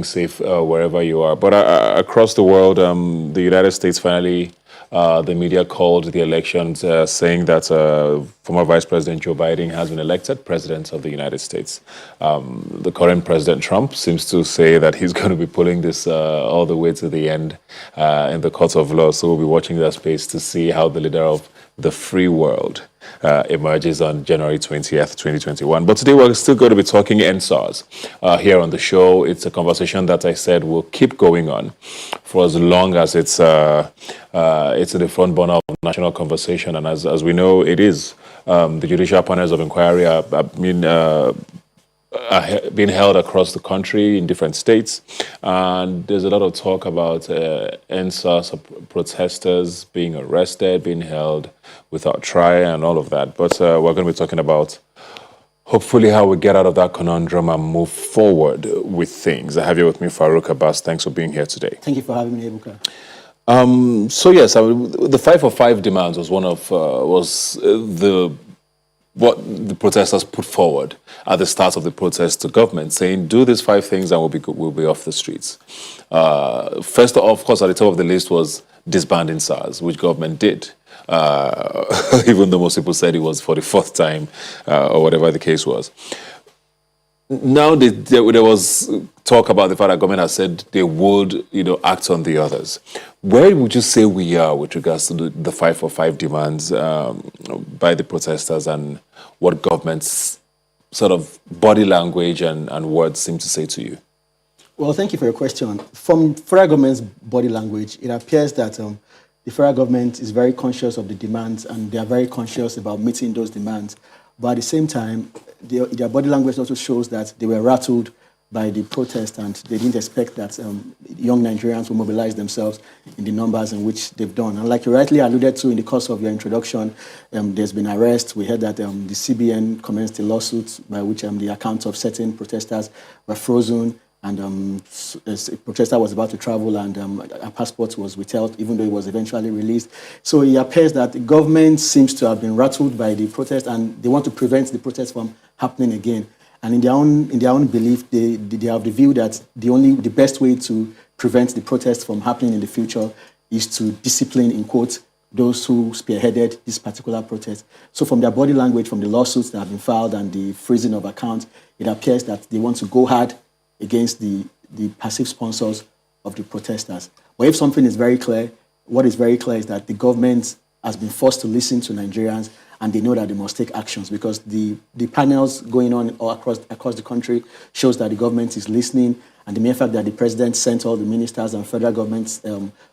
safe wherever you are. But across the world, the United States finally, the media called the elections, saying that former Vice President Joe Biden has been elected President of the United States. The current President Trump seems to say that he's going to be pulling this all the way to the end in the courts of law. So we'll be watching that space to see how the leader of the free world emerges on January 20th, 2021. But today we're still going to be talking NSARS here on the show. It's a conversation that I said will keep going on for as long as it's in the front burner of national conversation. And as we know, it is. The judicial panels of inquiry are being held across the country in different states, and there's a lot of talk about NSAS protesters being arrested, being held without trial and all of that. But we're going to be talking about hopefully how we get out of that conundrum and move forward with things. I have you with me, Farouk Abbas. Thanks for being here today. Thank you for having me, Ebuka. So yes, the 5 for 5 demands was one of what the protesters put forward at the start of the protest to government, saying, do these 5 things and we'll be off the streets. First, of course, at the top of the list was disbanding SARS, which government did, even though most people said it was for the 4th time or whatever the case was. Now there was talk about the fact that government has said they would, act on the others. Where would you say we are with regards to the 5 for 5 demands by the protesters, and what government's sort of body language and words seem to say to you? Well, thank you for your question. From federal government's body language, it appears that the federal government is very conscious of the demands, and they are very conscious about meeting those demands. But at the same time, their body language also shows that they were rattled by the protest, and they didn't expect that young Nigerians will mobilize themselves in the numbers in which they've done. And like you rightly alluded to in the course of your introduction, there's been arrests. We heard that the CBN commenced a lawsuit by which the accounts of certain protesters were frozen, and a protester was about to travel, and a passport was withheld, even though it was eventually released. So it appears that the government seems to have been rattled by the protest, and they want to prevent the protest from happening again. And in their own belief, they have the view that the best way to prevent the protest from happening in the future is to discipline, in quotes, those who spearheaded this particular protest. So from their body language, from the lawsuits that have been filed and the freezing of accounts, it appears that they want to go hard against the passive sponsors of the protesters. But if something is very clear, what is very clear is that the government has been forced to listen to Nigerians, and they know that they must take actions, because the panels going on all across the country shows that the government is listening, and the mere fact that the president sent all the ministers and federal government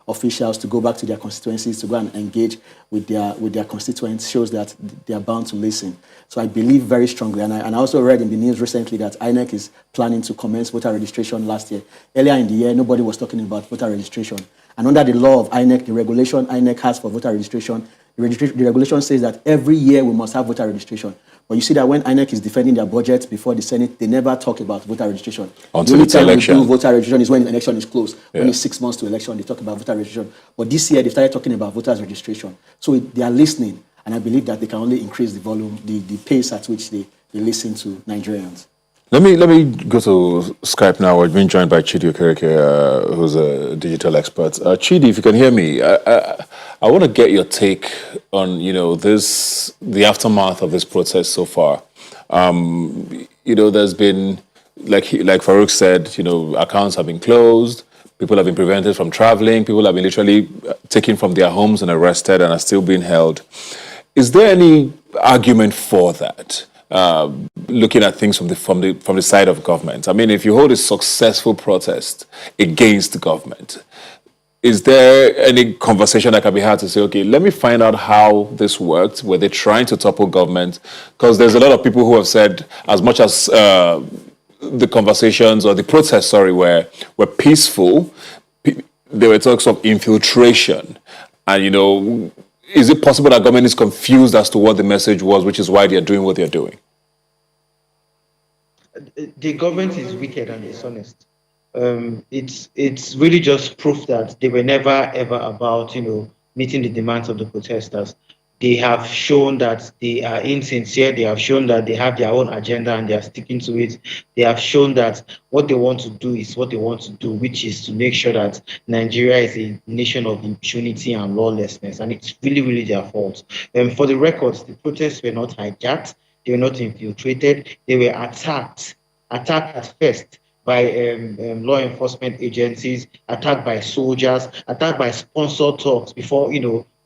officials to go back to their constituencies to go and engage with their constituents shows that they are bound to listen. So I believe very strongly, and I also read in the news recently that INEC is planning to commence voter registration last year. Earlier in the year, nobody was talking about voter registration. And under the law of INEC, the regulation INEC has for voter registration, the regulation says that every year we must have voter registration. But you see that when INEC is defending their budget before the Senate, they never talk about voter registration. Until it's election. The only time we do voter registration is when the election is closed. Yeah. When it's 6 months to election, they talk about voter registration. But this year, they started talking about voters registration. So they are listening, and I believe that they can only increase the volume, the pace at which they listen to Nigerians. Let me go to Skype now. We're being joined by Chidi Okereke, who's a digital expert. Chidi, if you can hear me, I want to get your take on the aftermath of this protest so far. There's been, like Farouk said, accounts have been closed. People have been prevented from traveling. People have been literally taken from their homes and arrested and are still being held. Is there any argument for that? Looking at things from the side of government. I mean, if you hold a successful protest against the government, is there any conversation that can be had to say, okay, let me find out how this worked? Were they trying to topple government? Because there's a lot of people who have said, as much as the conversations or the protests, were peaceful, there were talks of infiltration. And, is it possible that government is confused as to what the message was, which is why they're doing what they're doing? The government is wicked and dishonest. It's really just proof that they were never ever about meeting the demands of the protesters. they have shown that they are insincere. They have shown that they have their own agenda and they are sticking to it. They have shown that what they want to do is what they want to do, which is to make sure that Nigeria is a nation of impunity and lawlessness. And it's really, really their fault. For the records, the protests were not hijacked. They were not infiltrated. They were attacked at first by law enforcement agencies, attacked by soldiers, attacked by sponsored talks before,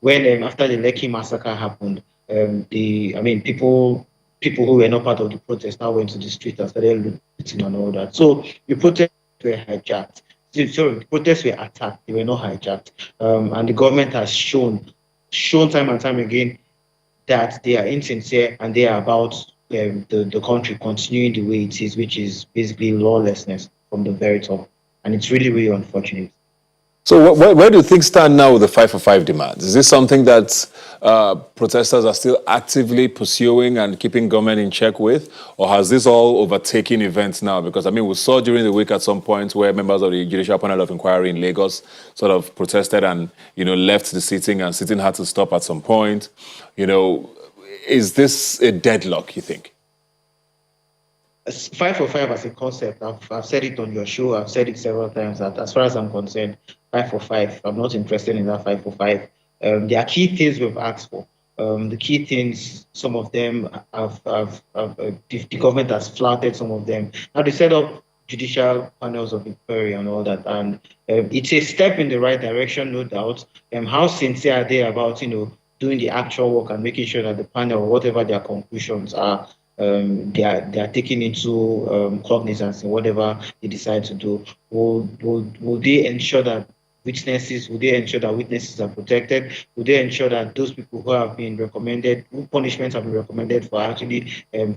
when after the Lekki massacre happened, people who were not part of the protest now went to the street and started looting and all that. So the protests were hijacked. Sorry, the protests were attacked. They were not hijacked. And the government has shown time and time again that they are insincere and they are about the country continuing the way it is, which is basically lawlessness from the very top. And it's really, really unfortunate. So where do things stand now with the 5 for 5 demands? Is this something that protesters are still actively pursuing and keeping government in check with? Or has this all overtaken events now? Because, we saw during the week at some point where members of the Judicial Panel of Inquiry in Lagos sort of protested and, left the sitting, and sitting had to stop at some point. Is this a deadlock, you think? 5 for 5 as a concept, I've said it on your show, I've said it several times, that as far as I'm concerned, 5 for 5, I'm not interested in that 5 for 5. There are key things we've asked for. The key things, some of them the government has flouted some of them. Now they set up judicial panels of inquiry and all that, and it's a step in the right direction, no doubt. How sincere are they about, doing the actual work and making sure that the panel, whatever their conclusions are, they are taking into cognizance in whatever they decide to do. Will they ensure that witnesses are protected? Will they ensure that those people who have been recommended, who punishments have been recommended for, actually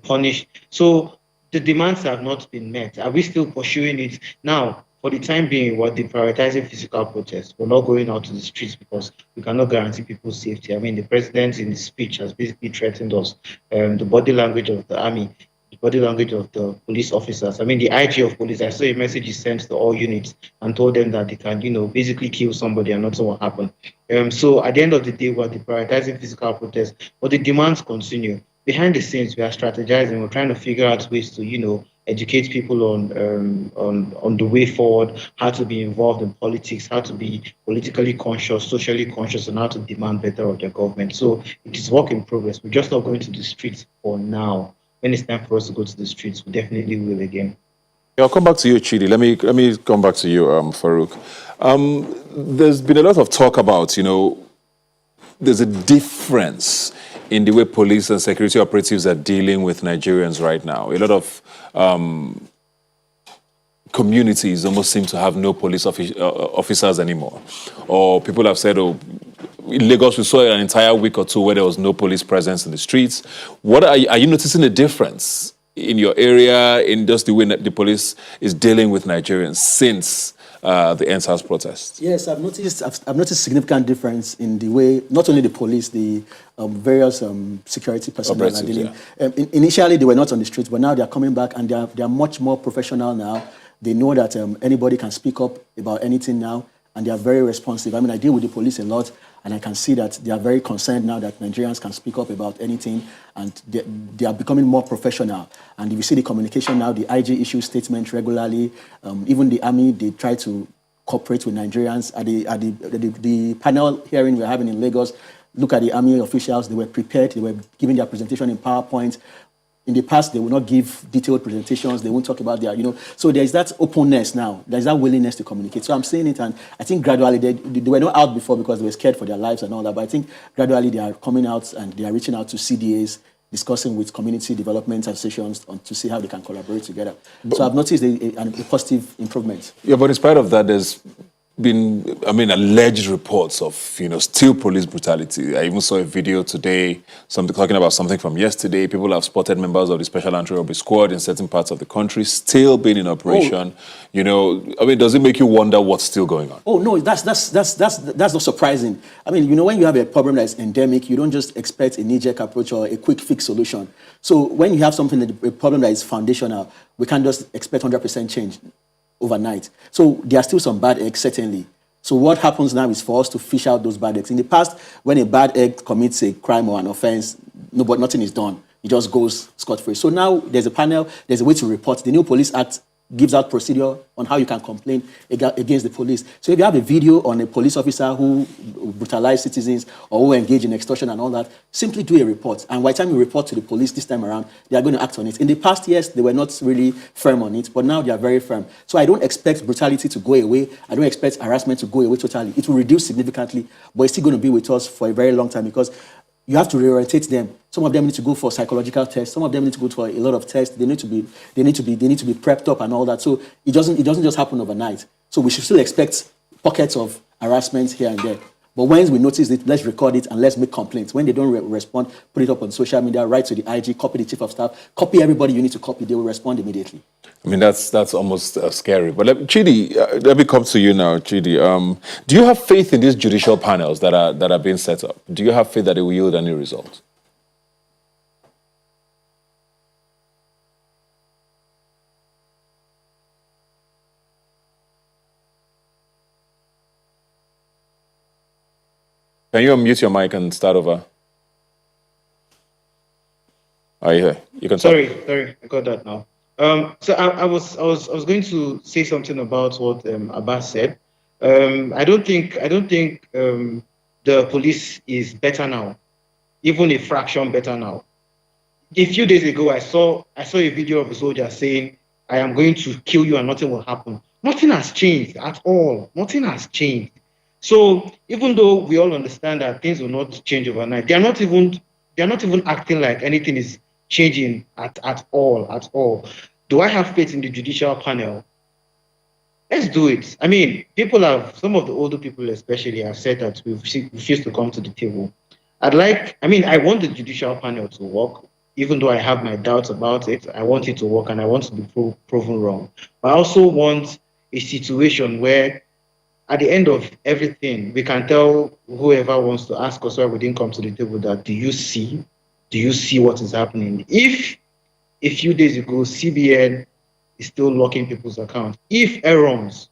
punished? So the demands have not been met. Are we still pursuing it? Now, for the time being, we're prioritizing physical protests. We're not going out to the streets because we cannot guarantee people's safety. The president in his speech has basically threatened us. The body language of the army, the body language of the police officers. The IG of police, I saw a message he sent to all units and told them that they can, basically kill somebody and nothing will happen. So at the end of the day, we're prioritizing physical protests, but the demands continue. Behind the scenes, we are strategizing. We're trying to figure out ways to, educate people on the way forward, how to be involved in politics, how to be politically conscious, socially conscious, and how to demand better of their government. So it is work in progress. We're just not going to the streets for now. When it's time for us to go to the streets, we definitely will again. I'll come back to you, Chidi. Let me come back to you, Farouk. There's been a lot of talk about, there's a difference in the way police and security operatives are dealing with Nigerians right now. A lot of communities almost seem to have no police officers anymore. Or people have said, in Lagos, we saw an entire week or two where there was no police presence in the streets. What are you noticing a difference in your area, in just the way that the police is dealing with Nigerians since the NSAS protest? Yes, I've noticed significant difference in the way not only the police, the various security personnel are dealing. Yeah. Initially, they were not on the streets, but now they are coming back and they are much more professional now. They know that anybody can speak up about anything now, and they are very responsive. I deal with the police a lot, and I can see that they are very concerned now that Nigerians can speak up about anything, and they are becoming more professional. And if you see the communication now, the IG issues statements regularly. Even the army, they try to cooperate with Nigerians. At the panel hearing we're having in Lagos, look at the army officials. They were prepared. They were giving their presentation in PowerPoint. In the past, they would not give detailed presentations. They won't talk about their, So there's that openness now. There's that willingness to communicate. So I'm saying it, and I think gradually, they were not out before because they were scared for their lives and all that. But I think gradually they are coming out and they are reaching out to CDAs, discussing with community development associations to see how they can collaborate together. So I've noticed a positive improvement. Yeah, but in spite of that, there's been, alleged reports of, still police brutality. I even saw a video today, talking about something from yesterday. People have spotted members of the Special Anti-Robbery Squad in certain parts of the country still being in operation. Does it make you wonder what's still going on? Oh, no, that's not surprising. When you have a problem that is endemic, you don't just expect a knee-jerk approach or a quick fix solution. So when you have a problem that is foundational, we can't just expect 100% change overnight. So there are still some bad eggs, certainly. So what happens now is for us to fish out those bad eggs. In the past, when a bad egg commits a crime or an offense, nothing is done. It just goes scot-free. So now there's a panel, there's a way to report. The new Police Act gives out procedure on how you can complain against the police. So if you have a video on a police officer who brutalized citizens or who engaged in extortion and all that, simply do a report. And by the time you report to the police this time around, they are going to act on it. In the past, yes, they were not really firm on it, but now they are very firm. So I don't expect brutality to go away. I don't expect harassment to go away totally. It will reduce significantly, but it's still going to be with us for a very long time because you have to reorientate them. Some of them need to go for psychological tests. Some of them need to go for a lot of tests. They need to be prepped up and all that. So it doesn't just happen overnight. So we should still expect pockets of harassment here and there. But when we notice it, let's record it and let's make complaints. When they don't respond, put it up on social media, write to the IG, copy the chief of staff, copy everybody you need to copy. They will respond immediately. I mean, that's almost scary. But Chidi, let me come to you now, Chidi. Do you have faith in these judicial panels that are being set up? Do you have faith that it will yield any results? Can you unmute your mic and start over? Are you here? You can start. Sorry, I got that now. So I was going to say something about what Abbas said. I don't think the police is better now, even a fraction better now. A few days ago, I saw a video of a soldier saying, "I am going to kill you and nothing will happen." Nothing has changed at all. Nothing has changed. So even though we all understand that things will not change overnight, they are not even acting like anything is changing at all. Do I have faith in the judicial panel? Let's do it. I mean, some of the older people especially have said that we refuse to come to the table. I want the judicial panel to work, even though I have my doubts about it. I want it to work and I want to be proven wrong. But I also want a situation where at the end of everything, we can tell whoever wants to ask us why we didn't come to the table that, do you see what is happening? If a few days ago, CBN is still locking people's accounts, if Aaron's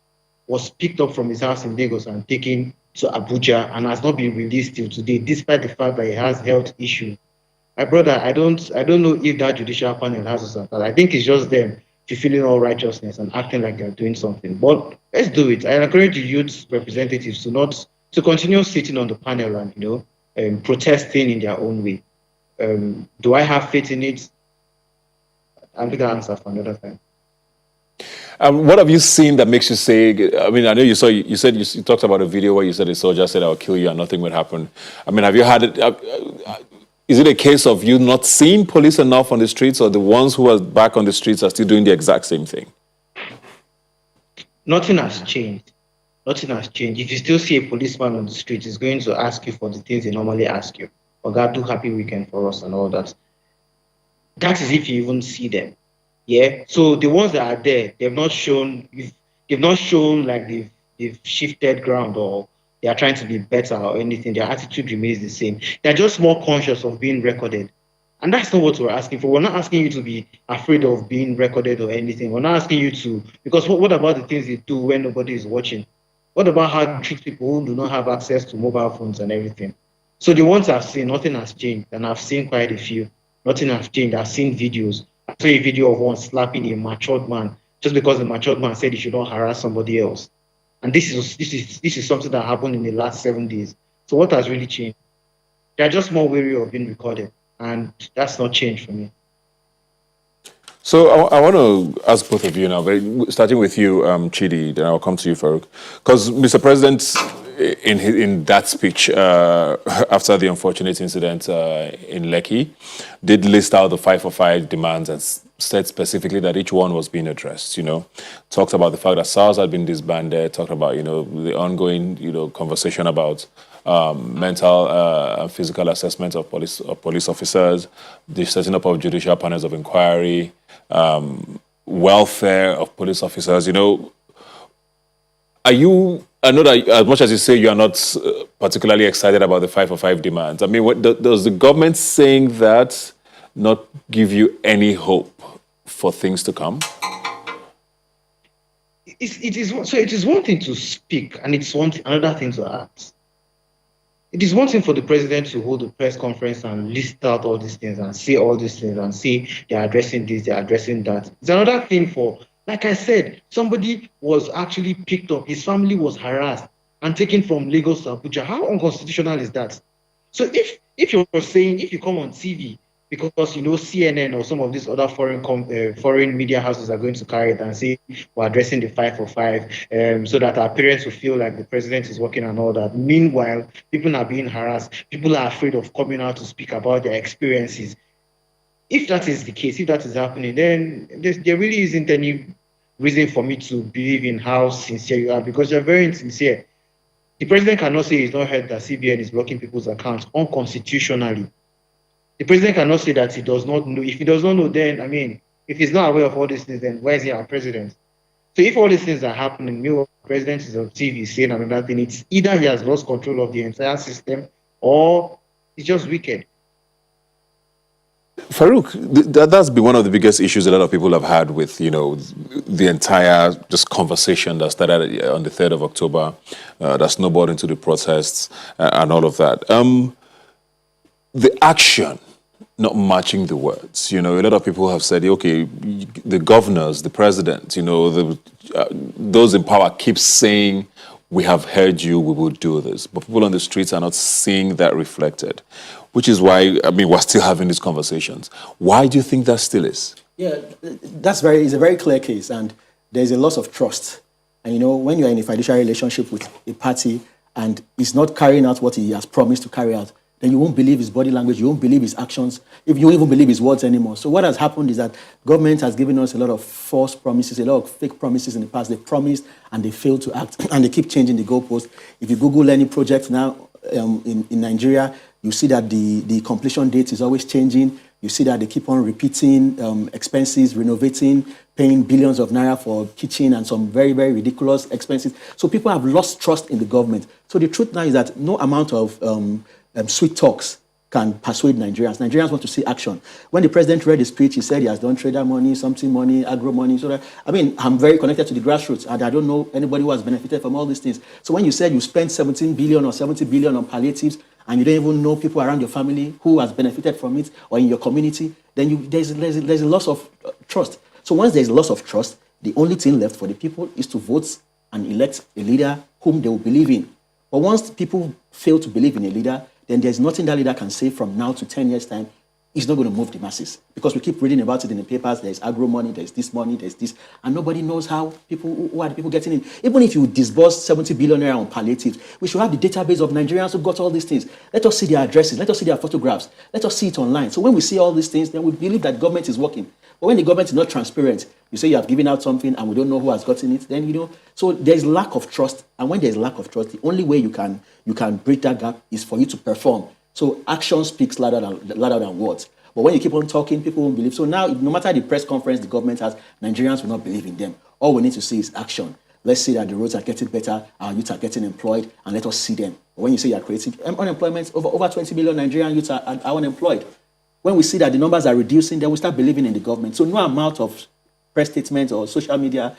was picked up from his house in Lagos and taken to Abuja and has not been released till today, despite the fact that he has health issues, my brother, I don't know if that judicial panel has us. I think it's just them fulfilling all righteousness and acting like they're doing something. But let's do it. I encourage the youth representatives to continue sitting on the panel and protesting in their own way. Do I have faith in it? I'll give the answer for another time. What have you seen that makes you say? I mean, I know you talked about a video where you said a soldier said, "I'll kill you," and nothing would happen. I mean, have you had it? Is it a case of you not seeing police enough on the streets, or the ones who are back on the streets are still doing the exact same thing? Nothing has changed. Nothing has changed. If you still see a policeman on the street, he's going to ask you for the things they normally ask you. "Oh God, do happy weekend for us," and all that. That is if you even see them. Yeah. So the ones that are there, they've not shown like they've shifted ground or they are trying to be better or anything. Their attitude remains the same. They're just more conscious of being recorded. And that's not what we're asking for. We're not asking you to be afraid of being recorded or anything. We're not asking you to, because what about the things they do when nobody is watching? What about how they treat people who do not have access to mobile phones and everything? So the ones I've seen, nothing has changed. And I've seen quite a few. Nothing has changed. I've seen videos. I saw a video of one slapping a matured man just because the matured man said he should not harass somebody else. And this is something that happened in the last 7 days. So what has really changed? They're just more wary of being recorded. And that's not changed for me. So I want to ask both of you now, starting with you, Chidi, then I'll come to you, Farouk. Because Mr. President, in that speech after the unfortunate incident in Lekki, did list out the 545 demands and said specifically that each one was being addressed, talked about the fact that SARS had been disbanded, talked about, the ongoing, conversation about mental and physical assessment of police officers, the setting up of judicial panels of inquiry, welfare of police officers. I know that as much as you say you are not particularly excited about the 545 demands. I mean, does the government saying that not give you any hope for things to come? it is one thing to speak, and it's another thing to act. It is one thing for the president to hold a press conference and list out all these things and say all these things and say they're addressing this, they're addressing that. It's another thing for, like I said, somebody was actually picked up, his family was harassed and taken from Lagos to Abuja. How unconstitutional is that? So if you're saying, if you come on TV, because CNN or some of these other foreign media houses are going to carry it and say we're addressing the 5 for 5, so that our parents will feel like the president is working and all that. Meanwhile, people are being harassed. People are afraid of coming out to speak about their experiences. If that is the case, if that is happening, then there really isn't any reason for me to believe in how sincere you are, because you're very insincere. The president cannot say he's not heard that CBN is blocking people's accounts unconstitutionally. The president cannot say that he does not know. If he does not know, then, if he's not aware of all these things, then why is he our president? So if all these things are happening, the president is on TV saying another thing, it's either he has lost control of the entire system or he's just wicked. Farouk, that's been one of the biggest issues a lot of people have had with, the entire just conversation that started on the 3rd of October, that snowballed into the protests and all of that. The action not matching the words. A lot of people have said, okay, the governors, the president, those in power keep saying, we have heard you, we will do this. But people on the streets are not seeing that reflected, which is why, we're still having these conversations. Why do you think that still is? Yeah, it's a very clear case, and there's a loss of trust. And when you're in a fiduciary relationship with a party and he's not carrying out what he has promised to carry out, then you won't believe his body language, you won't believe his actions, if you won't even believe his words anymore. So what has happened is that government has given us a lot of false promises, a lot of fake promises in the past. They promised and they failed to act, and they keep changing the goalpost. If you Google any project now in Nigeria, you see that the completion date is always changing. You see that they keep on repeating expenses, renovating, paying billions of naira for kitchen and some very, very ridiculous expenses. So people have lost trust in the government. So the truth now is that no amount of sweet talks can persuade Nigerians. Nigerians want to see action. When the president read his speech, he said he has done trader money, something money, agro money. So that, I'm very connected to the grassroots, and I don't know anybody who has benefited from all these things. So when you said you spent 17 billion or 70 billion on palliatives, and you don't even know people around your family who has benefited from it or in your community, then there's a loss of trust. So once there's a loss of trust, the only thing left for the people is to vote and elect a leader whom they will believe in. But once people fail to believe in a leader, then there's nothing that leader can say from now to 10 years' time. It's not going to move the masses, because we keep reading about it in the papers. There's agro money, there's this, and nobody knows who are the people getting in. Even if you disburse 70 billion naira on palliatives, we should have the database of Nigerians who got all these things. Let us see their addresses, let us see their photographs, let us see it online. So when we see all these things, then we believe that government is working. But when the government is not transparent, you say you have given out something and we don't know who has gotten it, then so there's lack of trust. And when there's lack of trust, the only way you can bridge that gap is for you to perform. So action speaks louder than words. But when you keep on talking, people won't believe. So now, no matter the press conference the government has, Nigerians will not believe in them. All we need to see is action. Let's see that the roads are getting better, our youth are getting employed, and let us see them. But when you say you're creating unemployment, over 20 million Nigerian youths are unemployed. When we see that the numbers are reducing, then we start believing in the government. So no amount of press statements or social media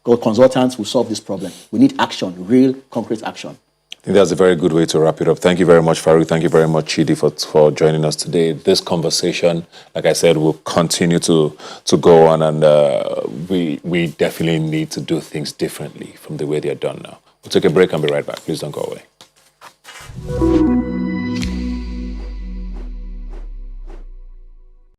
or consultants will solve this problem. We need action, real, concrete action. I think that's a very good way to wrap it up. Thank you very much, Farouk. Thank you very much, Chidi, for joining us today. This conversation, like I said, will continue to go on, and we definitely need to do things differently from the way they are done now. We'll take a break and be right back. Please don't go away.